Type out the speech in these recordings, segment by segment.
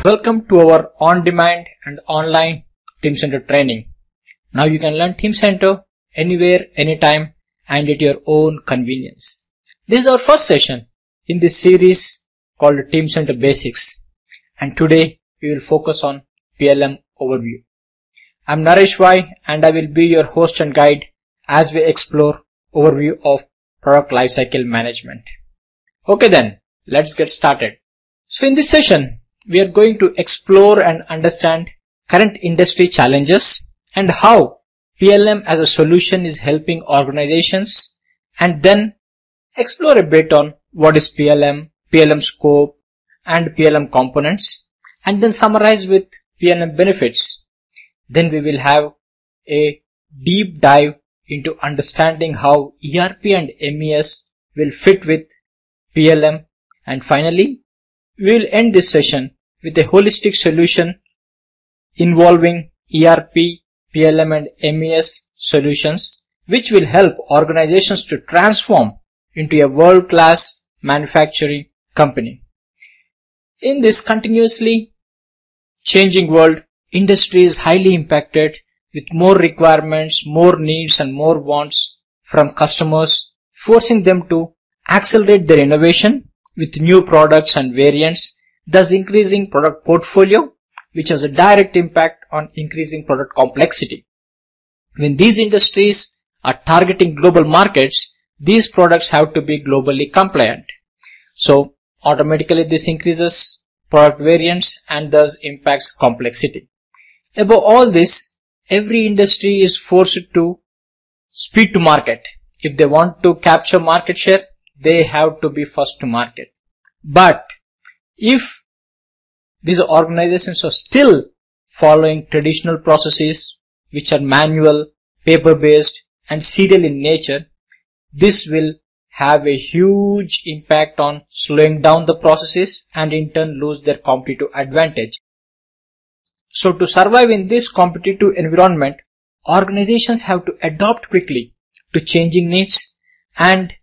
Welcome to our on-demand and online Teamcenter training. Now you can learn Teamcenter anywhere, anytime and at your own convenience. This is our first session in this series called Teamcenter Basics, and today we will focus on PLM overview. I am Naresh Vai and I will be your host and guide as we explore overview of product lifecycle management. Okay then, let's get started. So in this session, we are going to explore and understand current industry challenges and how PLM as a solution is helping organizations, and then explore a bit on what is PLM, PLM scope and PLM components, and then summarize with PLM benefits. Then we will have a deep dive into understanding how ERP and MES will fit with PLM, and finally we will end this session with a holistic solution involving ERP, PLM and MES solutions, which will help organizations to transform into a world-class manufacturing company. In this continuously changing world, industry is highly impacted with more requirements, more needs and more wants from customers, forcing them to accelerate their innovation with new products and variants, thus increasing product portfolio, which has a direct impact on increasing product complexity. When these industries are targeting global markets, these products have to be globally compliant. So automatically this increases product variants and thus impacts complexity. Above all this, every industry is forced to speed to market. If they want to capture market share, they have to be first to market. But if these organizations are still following traditional processes which are manual, paper-based and serial in nature, this will have a huge impact on slowing down the processes and in turn lose their competitive advantage. So to survive in this competitive environment, organizations have to adapt quickly to changing needs and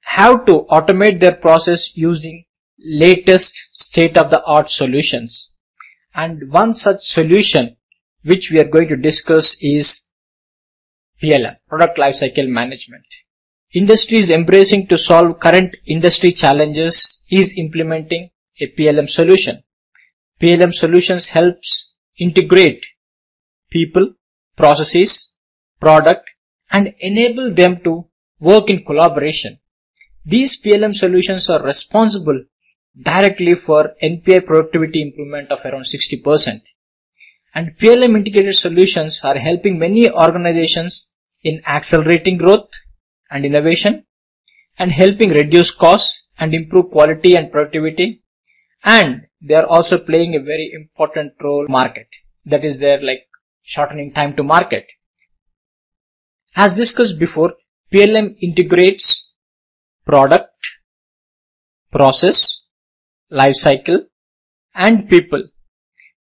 have to automate their process using latest state-of-the-art solutions. And one such solution which we are going to discuss is PLM, Product Lifecycle Management. Industries embracing to solve current industry challenges is implementing a PLM solution. PLM solutions helps integrate people, processes, product and enable them to work in collaboration. These PLM solutions are responsible directly for NPI productivity improvement of around 60%. And PLM integrated solutions are helping many organizations in accelerating growth and innovation and helping reduce costs and improve quality and productivity. And they are also playing a very important role in market. That is their shortening time to market. As discussed before, PLM integrates product, process, life cycle and people.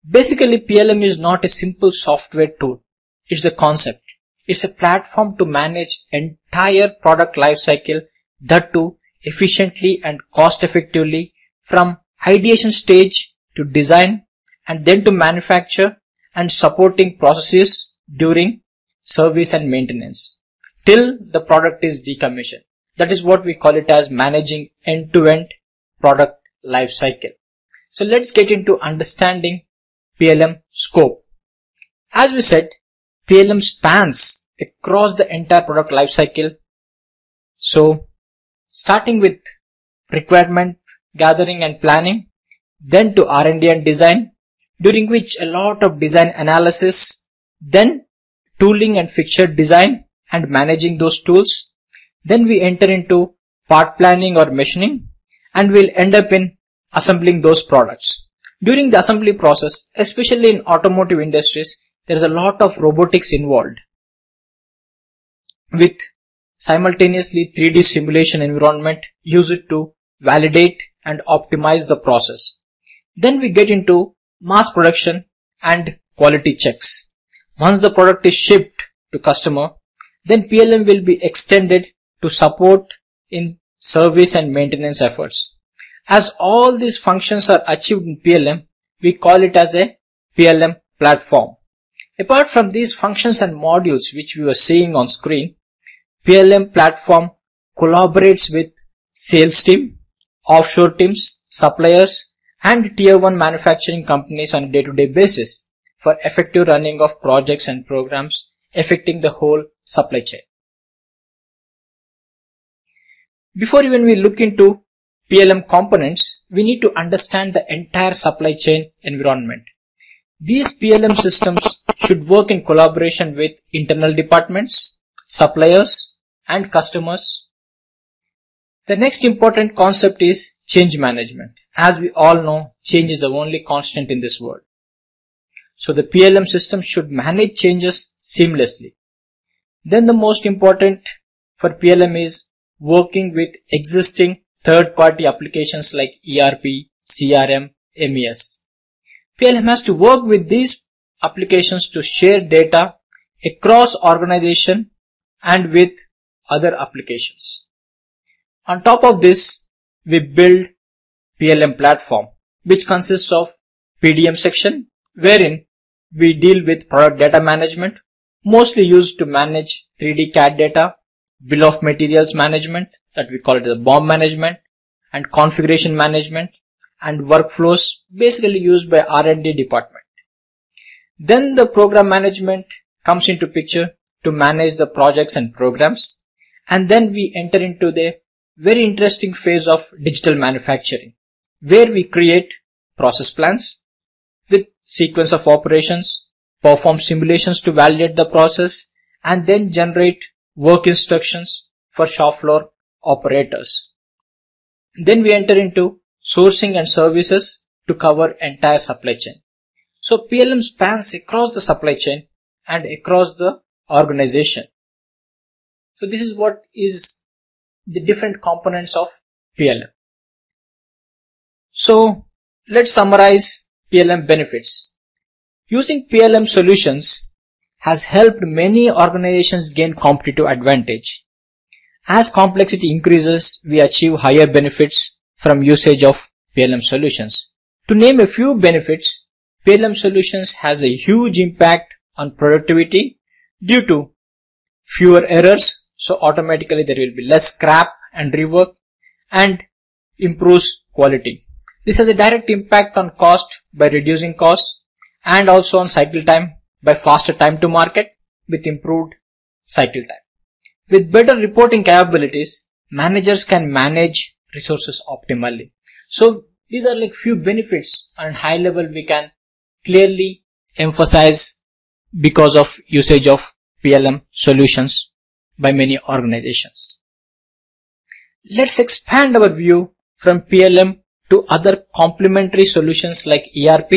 Basically, PLM is not a simple software tool. It's a concept. It's a platform to manage entire product life cycle, that too efficiently and cost effectively, from ideation stage to design and then to manufacture and supporting processes during service and maintenance till the product is decommissioned. That is what we call it as managing end-to-end product life cycle. So let's get into understanding PLM scope. As we said, PLM spans across the entire product life cycle. So starting with requirement gathering and planning, then to R&D and design, during which a lot of design analysis, then tooling and fixture design and managing those tools. Then we enter into part planning or machining and we'll end up in assembling those products. During the assembly process, especially in automotive industries, there is a lot of robotics involved with simultaneously 3D simulation environment used to validate and optimize the process. Then we get into mass production and quality checks. Once the product is shipped to customer, then PLM will be extended to support in service and maintenance efforts. As all these functions are achieved in PLM, we call it as a PLM platform. Apart from these functions and modules which we were seeing on screen, PLM platform collaborates with sales team, offshore teams, suppliers, and tier 1 manufacturing companies on a day-to-day basis for effective running of projects and programs affecting the whole supply chain. Before even we look into PLM components, we need to understand the entire supply chain environment. These PLM systems should work in collaboration with internal departments, suppliers, and customers. The next important concept is change management. As we all know, change is the only constant in this world. So the PLM system should manage changes seamlessly. Then the most important for PLM is working with existing third-party applications like ERP, CRM, MES. PLM has to work with these applications to share data across organization and with other applications. On top of this, we build PLM platform, which consists of PDM section, wherein we deal with product data management, mostly used to manage 3D CAD data, bill of materials management, that we call it the BOM management, and configuration management, and workflows basically used by R&D department. Then the program management comes into picture to manage the projects and programs, and then we enter into the very interesting phase of digital manufacturing, where we create process plans with sequence of operations, perform simulations to validate the process, and then generate work instructions for shop floor operators. Then we enter into sourcing and services to cover entire supply chain. So PLM spans across the supply chain and across the organization. So this is what is the different components of PLM. So let's summarize PLM benefits. Using PLM solutions has helped many organizations gain competitive advantage. As complexity increases, we achieve higher benefits from usage of PLM solutions. To name a few benefits, PLM solutions has a huge impact on productivity due to fewer errors, so automatically there will be less scrap and rework, and improves quality. This has a direct impact on cost by reducing costs, and also on cycle time by faster time to market with improved cycle time. With better reporting capabilities, managers can manage resources optimally. So these are like few benefits on high level we can clearly emphasize because of usage of PLM solutions by many organizations. Let's expand our view from PLM to other complementary solutions like ERP,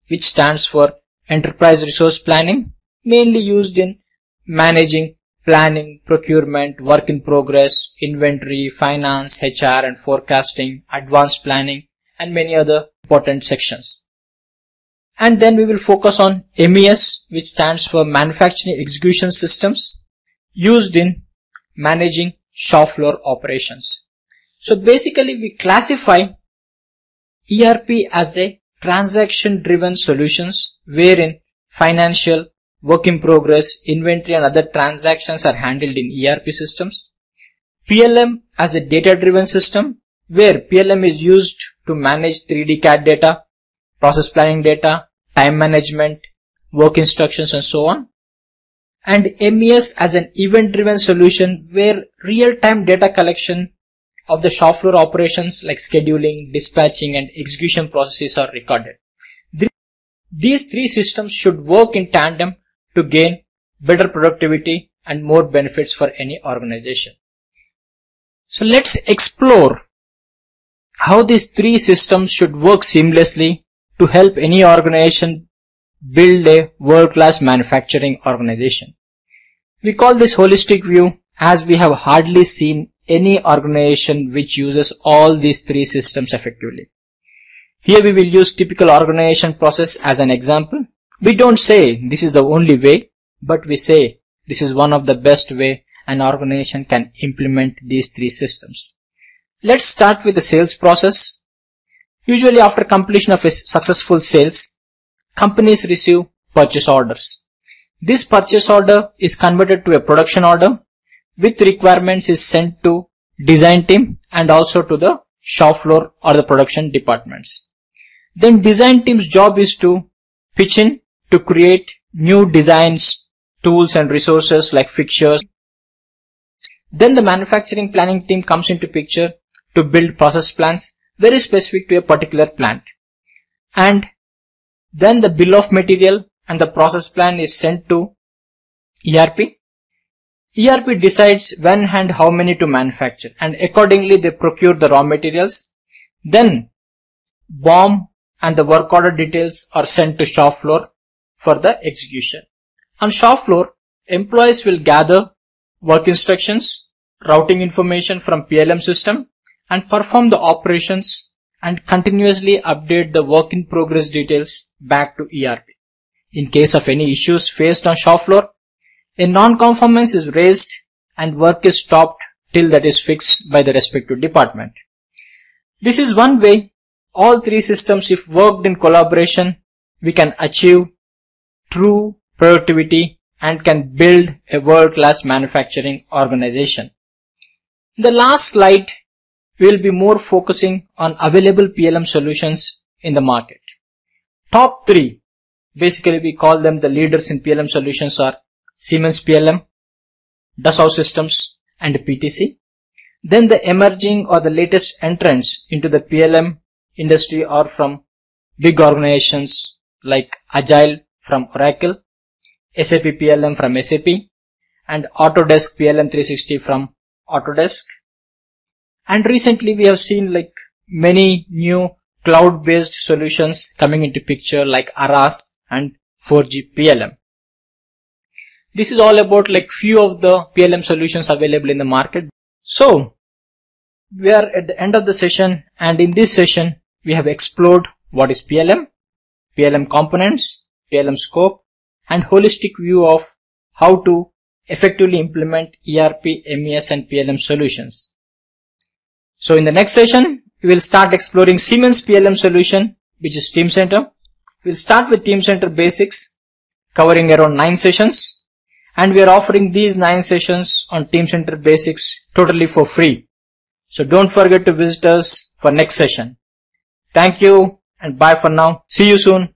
which stands for Enterprise Resource Planning, mainly used in managing planning, procurement, work in progress, inventory, finance, HR and forecasting, advanced planning, and many other important sections. And then we will focus on MES, which stands for Manufacturing Execution Systems, used in managing shop floor operations. So basically we classify ERP as a transaction-driven solutions wherein financial, work in progress, inventory and other transactions are handled in ERP systems. PLM as a data-driven system where PLM is used to manage 3D CAD data, process planning data, time management, work instructions and so on. And MES as an event-driven solution where real-time data collection of the shop floor operations like scheduling, dispatching and execution processes are recorded. These three systems should work in tandem to gain better productivity and more benefits for any organization. So let's explore how these three systems should work seamlessly to help any organization build a world-class manufacturing organization. We call this holistic view as we have hardly seen any organization which uses all these three systems effectively. Here we will use typical organization process as an example. We don't say this is the only way, but we say this is one of the best way an organization can implement these three systems. Let's start with the sales process. Usually after completion of a successful sales, companies receive purchase orders. This purchase order is converted to a production order with requirements is sent to design team and also to the shop floor or the production departments. Then design team's job is to pitch in to create new designs, tools and resources like fixtures. Then the manufacturing planning team comes into picture to build process plans very specific to a particular plant. And then the bill of material and the process plan is sent to ERP. ERP decides when and how many to manufacture, and accordingly they procure the raw materials. Then BOM and the work order details are sent to shop floor for the execution. On shop floor, employees will gather work instructions, routing information from PLM system and perform the operations and continuously update the work in progress details back to ERP. In case of any issues faced on shop floor, a non-conformance is raised and work is stopped till that is fixed by the respective department. This is one way all three systems, if worked in collaboration, we can achieve true productivity and can build a world-class manufacturing organization. In the last slide, we will be more focusing on available PLM solutions in the market. Top 3, basically we call them the leaders in PLM solutions, are Siemens PLM, Dassault Systems and PTC. Then the emerging or the latest entrants into the PLM industry are from big organizations like Agile from Oracle, SAP PLM from SAP and Autodesk PLM 360 from Autodesk. And recently we have seen like many new cloud-based solutions coming into picture like ARAS and 4G PLM. This is all about like few of the PLM solutions available in the market. So we are at the end of the session, and in this session we have explored what is PLM, PLM components, PLM scope and holistic view of how to effectively implement ERP, MES and PLM solutions. So in the next session, we will start exploring Siemens PLM solution, which is Teamcenter. We will start with Teamcenter basics, covering around 9 sessions, and we are offering these 9 sessions on Teamcenter basics totally for free. So don't forget to visit us for next session. Thank you and bye for now. See you soon.